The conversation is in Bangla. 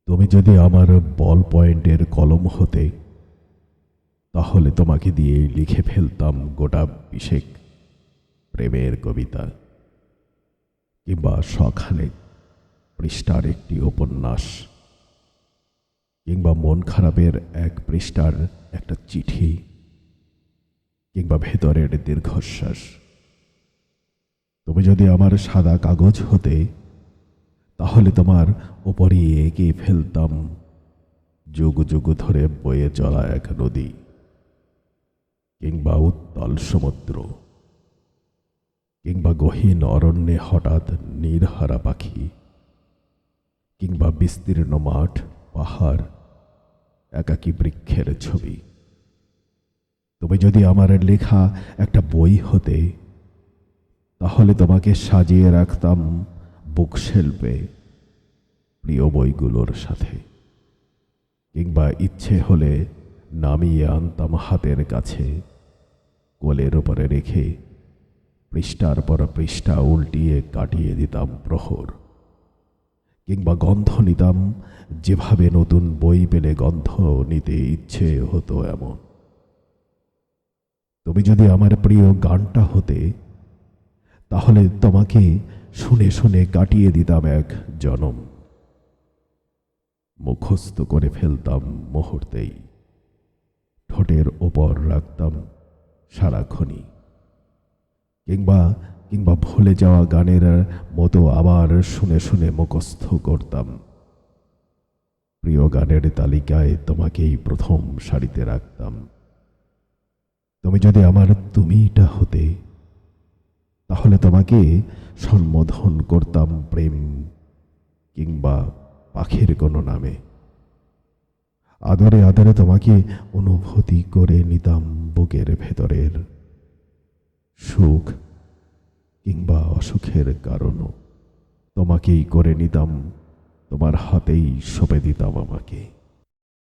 তুমি যদি আমার বল পয়েন্টের কলম হতে, তাহলে তোমাকে দিয়ে লিখে ফেলতাম গোটা বিশেক প্রেমের কবিতা, কিংবা শখানেক পৃষ্ঠার একটি উপন্যাস, কিংবা মন খারাপের এক পৃষ্ঠার একটা চিঠি, কিংবা ভেতরের দীর্ঘশ্বাস। তুমি যদি আমার সাদা কাগজ হতে, তাহলে তোমার উপরে এঁকে ফেলতাম যুগ যুগ ধরে বয়ে চলা এক নদী, কিংবা উত্তাল সমুদ্র, কিংবা গহীন অরণ্যে হঠাৎ নীরহারা পাখি, কিংবা বিস্তীর্ণ মাঠ, পাহাড়, একাকী বৃক্ষের ছবি। তুমি যদি আমার লেখা একটা বই হতে, তাহলে তোমাকে সাজিয়ে রাখতাম বুকশেলফে প্রিয় বইগুলোর সাথে, কিংবা ইচ্ছে হলে নামিয়ে আনতাম হাতের কাছে, কোলের ওপরে রেখে পৃষ্ঠার পর পৃষ্ঠা উল্টিয়ে কাটিয়ে দিতাম প্রহর, কিংবা গন্ধ নিতাম যেভাবে নতুন বই পেলে গন্ধ নিতে ইচ্ছে হতো এমন। তুমি যদি আমার প্রিয় গানটা হতে, তাহলে তোমাকে শুনে শুনে কাটিয়ে দিতাম এক জনম, মুখস্থ করে ফেলতাম মুহূর্তেই, ঠোঁটের ওপর রাখতাম সারাক্ষণই, কিংবা কিংবা ভুলে যাওয়া গানের মতো আবার শুনে শুনে মুখস্থ করতাম। প্রিয় গানের তালিকায় তোমাকেই প্রথম সারিতে রাখতাম। তুমি যদি আমার তুমিটা হতে, তাহলে তোমাকে সম্বোধন করতাম প্রেম কিংবা পাখির কোনো নামে। আদরে আদরে তোমাকে অনুভূতি করে নিতাম বুকের ভেতরের সুখ কিংবা অসুখের কারণও। তোমাকেই করে নিতাম, তোমার হাতেই সঁপে দিতাম আমাকে।